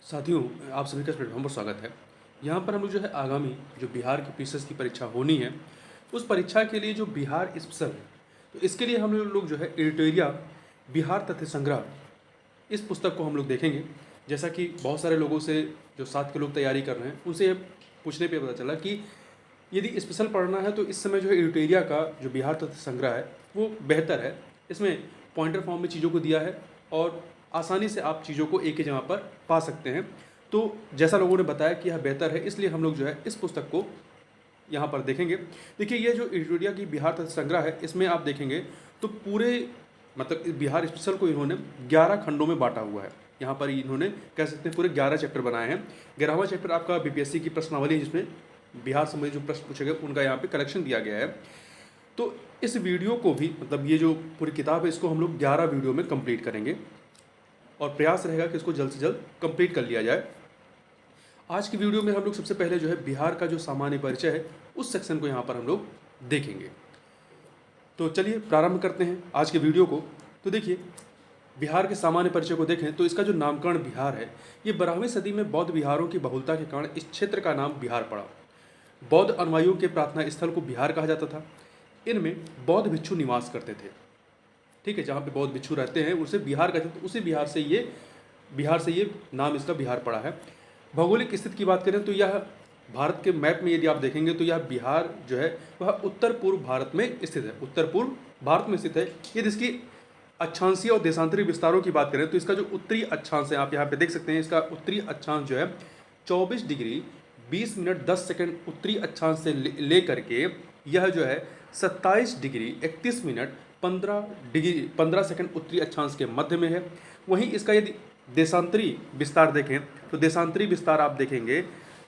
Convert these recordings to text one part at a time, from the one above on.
साथियों, आप सभी का इस प्लेटफॉर्म पर स्वागत है। यहाँ पर हम लोग जो है आगामी जो बिहार की पीसीएस की परीक्षा होनी है, उस परीक्षा के लिए जो बिहार स्पेशल है, तो इसके लिए हम लोग जो है एडिटोरिया बिहार तथ्य संग्रह इस पुस्तक को हम लोग देखेंगे। जैसा कि बहुत सारे लोगों से जो साथ के लोग तैयारी कर रहे हैं उनसे पूछने पे पता चला कि यदि स्पेशल पढ़ना है तो इस समय जो है एडिटोरिया का जो बिहार तथ्य संग्रह है वो बेहतर है। इसमें पॉइंटर फॉर्म में चीज़ों को दिया है और आसानी से आप चीज़ों को एक ही जगह पर पा सकते हैं। तो जैसा लोगों ने बताया कि यह बेहतर है, इसलिए हम लोग जो है इस पुस्तक को यहाँ पर देखेंगे। देखिए, ये जो एडिटोरिया की बिहार तथ्य संग्रह है, इसमें आप देखेंगे तो पूरे मतलब इस बिहार स्पेशल को इन्होंने 11 खंडों में बांटा हुआ है। यहाँ पर इन्होंने कह सकते हैं पूरे 11 चैप्टर बनाए हैं। 11वां चैप्टर आपका बीपीएससी की प्रश्नावली है, जिसमें बिहार संबंधी जो प्रश्न पूछे गए उनका यहाँ पे कलेक्शन दिया गया है। तो इस वीडियो को भी मतलब ये जो पूरी किताब है इसको हम लोग 11 वीडियो में कंप्लीट करेंगे और प्रयास रहेगा कि इसको जल्द से जल्द कंप्लीट कर लिया जाए। आज की वीडियो में हम लोग सबसे पहले जो है बिहार का जो सामान्य परिचय है उस सेक्शन को यहाँ पर हम लोग देखेंगे। तो चलिए प्रारंभ करते हैं आज के वीडियो को। तो देखिए, बिहार के सामान्य परिचय को देखें तो इसका जो नामकरण बिहार है, ये 12वीं सदी में बौद्ध विहारों की बहुलता के कारण इस क्षेत्र का नाम बिहार पड़ा। बौद्ध अनुयायियों के प्रार्थना स्थल को बिहार कहा जाता था। इनमें बौद्ध भिक्षु निवास करते थे। ठीक है, जहाँ पे बौद्ध भिक्षु रहते हैं उसे बिहार कहते हैं। तो उसी बिहार से ये नाम इसका बिहार पड़ा है। भौगोलिक स्थिति की बात करें तो यह भारत के मैप में यदि आप देखेंगे तो यह बिहार जो है वह उत्तर पूर्व भारत में स्थित है। उत्तर पूर्व भारत में स्थित है। यदि इसकी अक्षांशीय और देशांतरीय विस्तारों की बात करें तो इसका जो उत्तरी अक्षांश है, आप यहाँ पे देख सकते हैं, इसका उत्तरी अक्षांश जो है 24 डिग्री 20 मिनट 10 सेकंड उत्तरी अक्षांश से ले करके यह जो है 27 डिग्री 31 मिनट 15 सेकंड उत्तरी अक्षांश के मध्य में है। वहीं इसका यदि देशांतरी विस्तार देखें तो देशांतरी विस्तार आप देखेंगे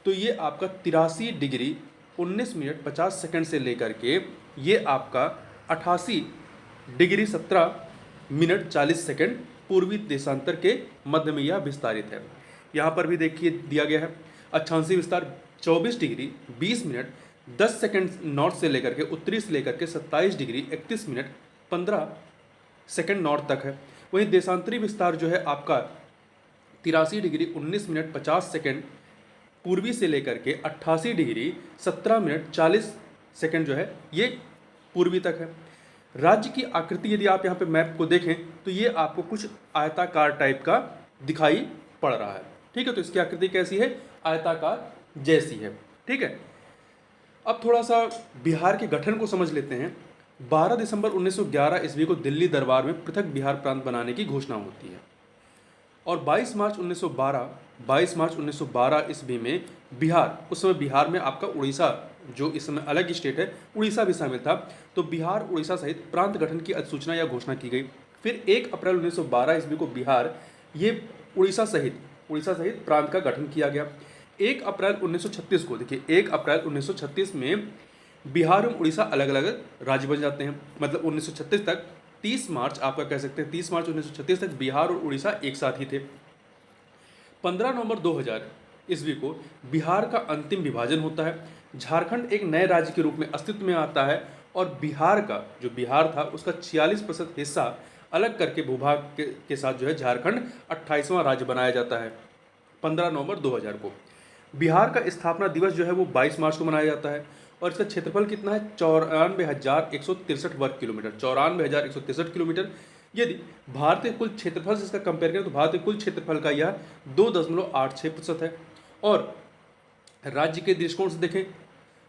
तो ये आपका 83 डिग्री 19 मिनट 50 सेकंड से लेकर के ये आपका 88 डिग्री 17 मिनट 40 सेकंड पूर्वी देशांतर के मध्य में यह विस्तारित है। यहाँ पर भी देखिए दिया गया है अक्षांशीय विस्तार 24 डिग्री 20 मिनट 10 सेकंड नॉर्थ से लेकर के उत्तरी से लेकर के 27 डिग्री 31 मिनट 15 सेकंड नॉर्थ तक है। वहीं देशांतरी विस्तार जो है आपका 83 डिग्री 19 मिनट 50 सेकंड पूर्वी से लेकर के 88 डिग्री 17 मिनट 40 सेकंड जो है ये पूर्वी तक है। राज्य की आकृति यदि आप यहाँ पे मैप को देखें तो ये आपको कुछ आयताकार टाइप का दिखाई पड़ रहा है। ठीक है, तो इसकी आकृति कैसी है? आयताकार जैसी है। ठीक है, अब थोड़ा सा बिहार के गठन को समझ लेते हैं। 12 दिसंबर 1911 ईस्वी को दिल्ली दरबार में पृथक बिहार प्रांत बनाने की घोषणा होती है और 22 मार्च 1912 ईस्वी में बिहार, उस समय बिहार में आपका उड़ीसा जो इस समय अलग स्टेट है, उड़ीसा भी शामिल था। तो बिहार उड़ीसा सहित प्रांत गठन की अधिसूचना या घोषणा की गई। फिर 1 अप्रैल 1912 ईस्वी को बिहार ये उड़ीसा सहित प्रांत का गठन किया गया। 1 अप्रैल 1936 को देखिए, 1 अप्रैल 1936 में बिहार और उड़ीसा अलग अलग राज्य बन जाते हैं। मतलब 1936 तक 30 मार्च आपका कह सकते हैं 30 मार्च 1936 तक बिहार और उड़ीसा एक साथ ही थे। 15 नवंबर 2000 ईस्वी को बिहार का अंतिम विभाजन होता है। झारखंड एक नए राज्य के रूप में अस्तित्व में आता है और बिहार का जो बिहार था उसका 46% हिस्सा अलग करके भूभाग के साथ जो है झारखंड 28वां राज्य बनाया जाता है। 15 नवंबर 2000 को बिहार का स्थापना दिवस जो है वो 22 मार्च को मनाया जाता है और इसका क्षेत्रफल कितना है? 94,163 वर्ग किलोमीटर। 94,163 किलोमीटर। यदि भारतीय कुल क्षेत्रफल से इसका कंपेयर करें तो भारतीय कुल क्षेत्रफल का यह 2.86% है। और राज्य के दृष्टिकोण से देखें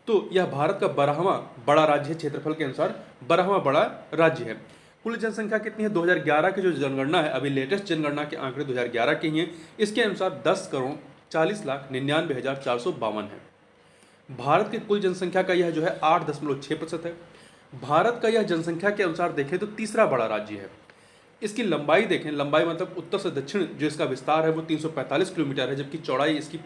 तो यह भारत का 12वां बड़ा राज्य है। क्षेत्रफल के अनुसार 12वां बड़ा राज्य है। कुल जनसंख्या कितनी है? 2011 की जो जनगणना है, अभी लेटेस्ट जनगणना के आंकड़े 2011 के ही हैं, इसके अनुसार 10,40,99,452 है। भारत की कुल जनसंख्या का यह जो है 8.6% है। भारत का यह जनसंख्या के अनुसार देखें तो तीसरा बड़ा राज्य है। इसकी लंबाई देखें, लंबाई मतलब उत्तर से दक्षिण जो इसका विस्तार है वो 345 किलोमीटर है, जबकि चौड़ाई इसकी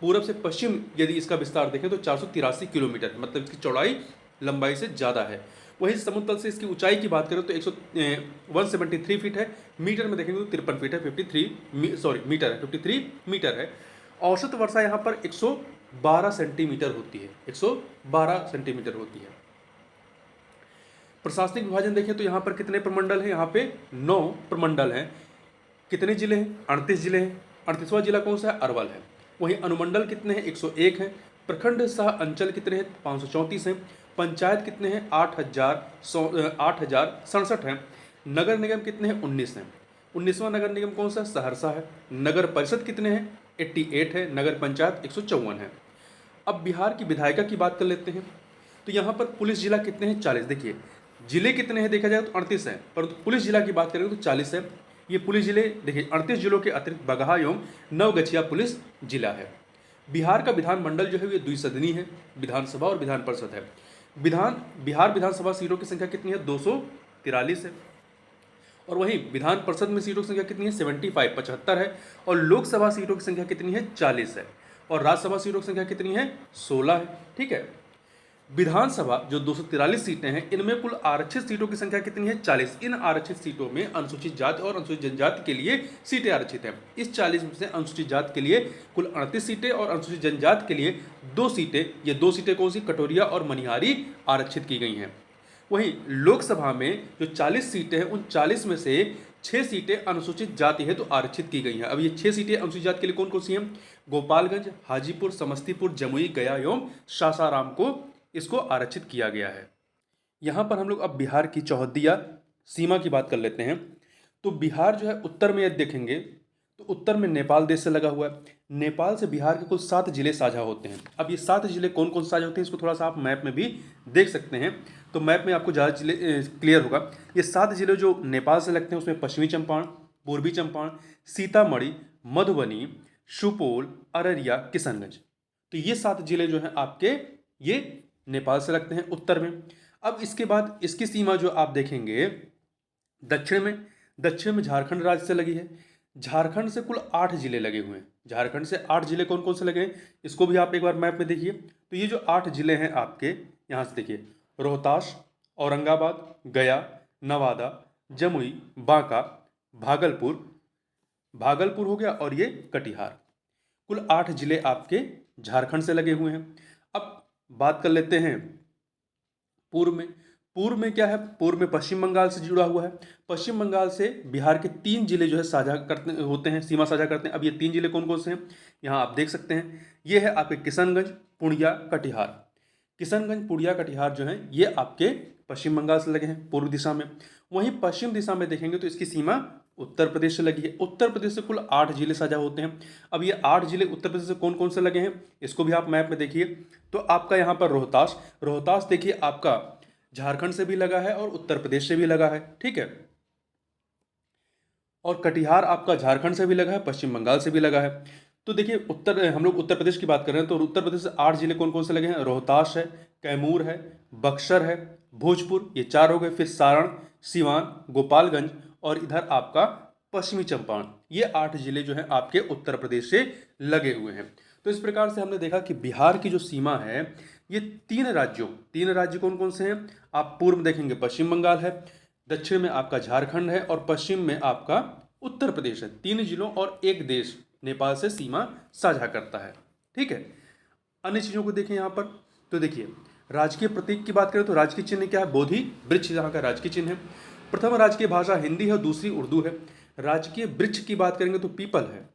पूरब से पश्चिम यदि इसका विस्तार देखें तो 483 किलोमीटर, मतलब इसकी चौड़ाई लंबाई से ज़्यादा है। वहीं समुद्र तल से इसकी ऊंचाई की बात करें तो 173 फीट है। मीटर में देखेंगे तो 53 फीट है, 53 मीटर है। औसत वर्षा यहाँ पर 112 सेंटीमीटर होती है। 112 सेंटीमीटर होती है। प्रशासनिक विभाजन देखें तो यहाँ पर कितने प्रमंडल हैं? यहाँ पे 9 प्रमंडल हैं। कितने जिले हैं? 38 जिले हैं। 38वां जिला कौन सा है? अरवल है। वहीं अनुमंडल कितने हैं? 101 हैं। प्रखंड सह अंचल कितने हैं? 534 हैं। पंचायत कितने हैं? 8,067 हैं। नगर निगम कितने हैं? 19 हैं। 19वां नगर निगम कौन सा? सहरसा है। नगर परिषद कितने हैं? 88 है। नगर पंचायत 154 है। अब बिहार की विधायिका की बात कर लेते हैं। तो यहाँ पर पुलिस जिला कितने हैं? 40। देखिए जिले कितने हैं देखा जाए तो 38 है, परंतु पुलिस जिला की बात करें तो 40 है। ये पुलिस जिले देखिए 38 जिलों के अतिरिक्त बगहा एवं नवगछिया पुलिस जिला है। बिहार का विधानमंडल जो है ये द्विसदनी है, विधानसभा और विधान परिषद है। बिहार विधानसभा सीटों की संख्या कितनी है? 243 है। और वहीं विधान परिषद में सीटों की संख्या कितनी है? 75 75 है। और लोकसभा सीटों की संख्या कितनी है? 40 है। और राज्यसभा सीटों की संख्या कितनी है? 16 है। ठीक है। विधानसभा जो 243 सीटें हैं, इनमें कुल आरक्षित सीटों की संख्या कितनी है? 40। इन आरक्षित सीटों में अनुसूचित जाति और अनुसूचित जनजाति के लिए सीटें आरक्षित हैं। इस 40 में से अनुसूचित जाति के लिए कुल 38 सीटें और अनुसूचित जनजाति के लिए 2 सीटें, ये 2 सीटें कौन सी? कटोरिया और मनिहारी आरक्षित की गई हैं। वहीं लोकसभा में जो 40 सीटें हैं, उन 40 में से 6 सीटें अनुसूचित जाति है तो आरक्षित की गई हैं। अब ये 6 सीटें अनुसूचित जाति के लिए कौन कौन सी हैं? गोपालगंज, हाजीपुर, समस्तीपुर, जमुई, गया एवं सासाराम को इसको आरक्षित किया गया है। यहाँ पर हम लोग अब बिहार की चौहद्दिया सीमा की बात कर लेते हैं। तो बिहार जो है उत्तर में यदि देखेंगे तो उत्तर में नेपाल देश से लगा हुआ है। नेपाल से बिहार के कुल 7 जिले साझा होते हैं। अब ये 7 जिले कौन कौन से साझा होते हैं इसको थोड़ा सा आप मैप में भी देख सकते हैं, तो मैप में आपको ज़्यादा जिले क्लियर होगा। ये 7 जिले जो नेपाल से लगते हैं उसमें पश्चिमी चंपारण, पूर्वी चंपारण, सीतामढ़ी, मधुबनी, सुपौल, अररिया, किशनगंज। तो ये 7 जिले जो हैं आपके ये नेपाल से लगते हैं उत्तर में। अब इसके बाद इसकी सीमा जो आप देखेंगे दक्षिण में झारखंड राज्य से लगी है। झारखंड से कुल 8 जिले लगे हुए हैं। झारखंड से 8 जिले कौन कौन से लगे हैं इसको भी आप एक बार मैप में देखिए। तो ये जो 8 जिले हैं आपके यहाँ से देखिए, रोहतास, औरंगाबाद, गया, नवादा, जमुई, बांका, भागलपुर हो गया और ये कटिहार। कुल 8 जिले आपके झारखंड से लगे हुए हैं। अब बात कर लेते हैं पूर्व में क्या है? पूर्व में पश्चिम बंगाल से जुड़ा हुआ है। पश्चिम बंगाल से बिहार के 3 जिले जो है साझा करते होते हैं, सीमा साझा करते हैं। अब ये 3 जिले कौन कौन से हैं यहाँ आप देख सकते हैं। ये है आपके किशनगंज, पूर्णिया, कटिहार। किशनगंज, पूर्णिया, कटिहार जो है ये आपके पश्चिम बंगाल से लगे हैं पूर्व दिशा में। वहीं पश्चिम दिशा में देखेंगे तो इसकी सीमा उत्तर प्रदेश से लगी है। उत्तर प्रदेश से कुल 8 जिले साझा होते हैं। अब ये 8 जिले उत्तर प्रदेश से कौन कौन से लगे हैं इसको भी आप मैप में देखिए। तो आपका यहाँ पर रोहतास देखिए आपका झारखंड से भी लगा है और उत्तर प्रदेश से भी लगा है। ठीक है। और कटिहार आपका झारखंड से भी लगा है, पश्चिम बंगाल से भी लगा है। तो देखिए हम लोग उत्तर प्रदेश की बात कर रहे हैं तो उत्तर प्रदेश से 8 जिले कौन कौन से लगे हैं? रोहतास है, कैमूर है, बक्सर है, भोजपुर, ये 4 हो गए। फिर सारण, सिवान, गोपालगंज और इधर आपका पश्चिमी चंपारण, ये 8 जिले जो हैं आपके उत्तर प्रदेश से लगे हुए हैं। तो इस प्रकार से हमने देखा कि बिहार की जो सीमा है ये 3 राज्य कौन कौन से हैं? आप पूर्व में देखेंगे पश्चिम बंगाल है, दक्षिण में आपका झारखंड है और पश्चिम में आपका उत्तर प्रदेश है। 3 जिलों और एक देश नेपाल से सीमा साझा करता है। ठीक है। अन्य चीज़ों को देखें यहाँ पर। तो देखिए राजकीय प्रतीक की बात करें तो राजकीय चिन्ह क्या है? बोधि वृक्ष यहाँ का राजकीय चिन्ह है। प्रथम राजकीय भाषा हिंदी है, दूसरी उर्दू है। राजकीय वृक्ष की बात करेंगे तो पीपल है।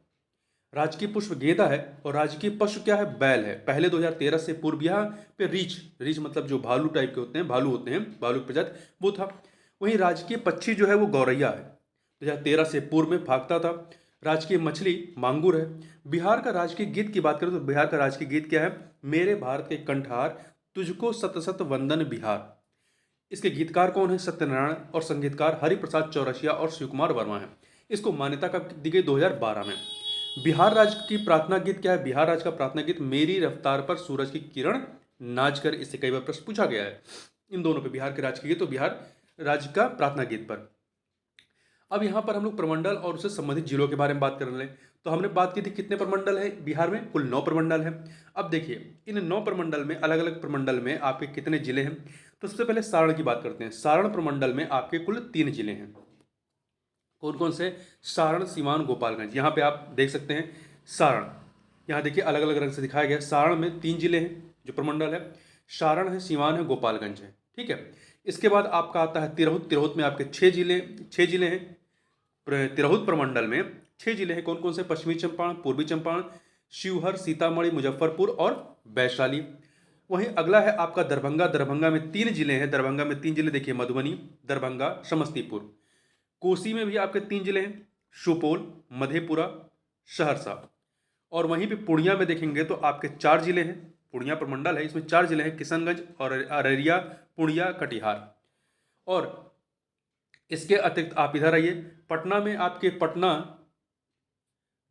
राजकीय पुष्प गेंदा है और राजकीय पशु क्या है? बैल है। पहले 2013 से पूर्व यहाँ पे रीछ मतलब जो भालू टाइप के होते हैं, भालू प्रजाति वो था। वहीं राजकीय पक्षी जो है वो गौरैया है, 2013 से पूर्व में भागता था। राजकीय मछली मांगुर है। बिहार का राजकीय गीत की बात करें तो बिहार का राजकीय गीत क्या है? मेरे भारत के कंठार तुझको सत सत वंदन बिहार। इसके गीतकार कौन है? सत्यनारायण। और संगीतकार हरिप्रसाद चौरसिया और शिव कुमार वर्मा है। इसको मान्यता कब दी गई? 2012 में। बिहार राज्य की प्रार्थना गीत क्या है? बिहार राज्य का प्रार्थना गीत मेरी रफ्तार पर सूरज की किरण नाच कर। इससे कई बार प्रश्न पूछा गया है इन दोनों पे, बिहार के राज्य के गीत तो बिहार राज्य का प्रार्थना गीत पर। अब यहाँ पर हम लोग प्रमंडल और उससे संबंधित जिलों के बारे में बात कर रहे हैं। तो हमने बात की थी कितने प्रमंडल है बिहार में? कुल 9 प्रमंडल है। अब देखिए इन 9 प्रमंडल में अलग अलग प्रमंडल में आपके कितने जिले हैं? तो सबसे पहले सारण की बात करते हैं। सारण प्रमंडल में आपके कुल 3 जिले हैं। कौन कौन से? सारण, सीवान, गोपालगंज। यहाँ पे आप देख सकते हैं सारण, यहाँ देखिए अलग अलग रंग से दिखाया गया। सारण में 3 जिले हैं जो प्रमंडल है, सारण है, सीवान है, गोपालगंज है। ठीक है। इसके बाद आपका आता है तिरहुत। तिरहुत में आपके 6 जिले हैं। तिरहुत प्रमंडल में 6 जिले हैं, कौन कौन से? पश्चिमी चंपारण, पूर्वी चंपारण, शिवहर, सीतामढ़ी, मुजफ्फरपुर और वैशाली। वहीं अगला है आपका दरभंगा। दरभंगा में 3 जिले हैं। दरभंगा में 3 जिले देखिए, मधुबनी, दरभंगा, समस्तीपुर। कोसी में भी आपके 3 जिले हैं, सुपौल, मधेपुरा, सहरसा। और वहीं पे पूर्णिया में देखेंगे तो आपके 4 जिले हैं। पूर्णिया प्रमंडल है, इसमें 4 जिले हैं, किशनगंज और अररिया, पूर्णिया, कटिहार। और इसके अतिरिक्त आप इधर आइए, पटना में आपके पटना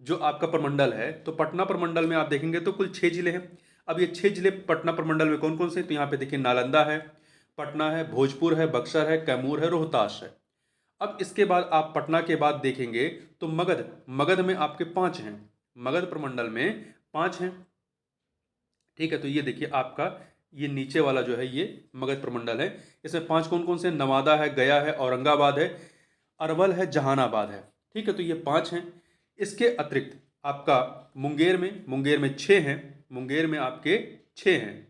जो आपका प्रमंडल है, तो पटना प्रमंडल में आप देखेंगे तो कुल 6 जिले हैं। अब ये 6 जिले पटना प्रमंडल में कौन कौन से? तो यहाँ पे देखिए, नालंदा है, पटना है, भोजपुर है, बक्सर है, कैमूर है, रोहतास है। अब इसके बाद आप पटना के बाद देखेंगे तो मगध। मगध में आपके 5 हैं, मगध प्रमंडल में 5 हैं। ठीक है, तो ये देखिए आपका ये नीचे वाला जो है ये मगध प्रमंडल है। इसमें 5 कौन कौन से? नवादा है, गया है, औरंगाबाद है, अरवल है, जहानाबाद है। ठीक है, तो ये 5 हैं। इसके अतिरिक्त आपका मुंगेर में 6 हैं। मुंगेर में आपके 6 हैं।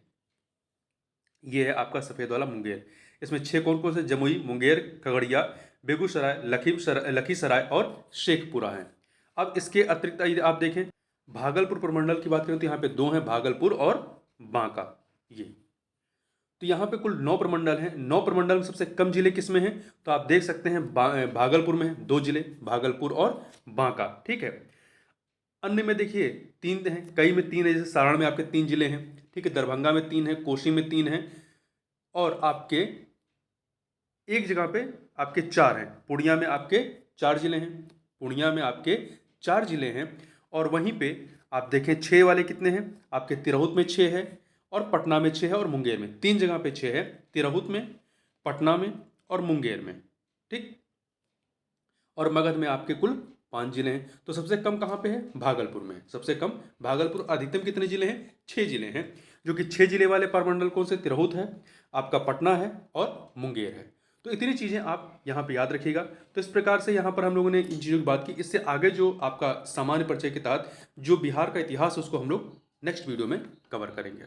ये है आपका सफ़ेद वाला मुंगेर। इसमें 6 कौन कौन से? जमुई, मुंगेर, खगड़िया, बेगूसराय, लखीसराय और शेखपुरा हैं। अब इसके अतिरिक्त यदि आप देखें भागलपुर प्रमंडल की बात करें तो यहाँ पे 2 हैं, भागलपुर और बांका। ये तो यहाँ पे कुल 9 प्रमंडल हैं। 9 प्रमंडल में सबसे कम जिले किस में हैं? तो आप देख सकते हैं भागलपुर में हैं 2 जिले, भागलपुर और बांका। ठीक है, अन्य में देखिए 3 हैं, कई में 3 है, जैसे सारण में आपके 3 जिले हैं। ठीक है, दरभंगा में 3 है, कोसी में 3 है, और आपके एक जगह पे आपके 4 हैं। पूर्णिया में आपके 4 जिले हैं। पूर्णिया में आपके 4 जिले हैं। और वहीं पे आप देखें 6 वाले कितने हैं? आपके तिरहुत में 6 है, और पटना में 6 है, और मुंगेर में 3 जगह पे 6 है, तिरहुत में, पटना में और मुंगेर में। ठीक, और मगध में आपके कुल 5 जिले हैं। तो सबसे कम कहाँ पे है? भागलपुर में सबसे कम भागलपुर। अधिकतम कितने जिले हैं? 6 जिले हैं, जो कि 6 जिले वाले प्रमंडल कौन से? तिरहुत है, आपका पटना है और मुंगेर है। तो इतनी चीज़ें आप यहाँ पे याद रखिएगा। तो इस प्रकार से यहाँ पर हम लोगों ने इन चीज़ों की बात की। इससे आगे जो आपका सामान्य परिचय के तहत जो बिहार का इतिहास है उसको हम लोग नेक्स्ट वीडियो में कवर करेंगे।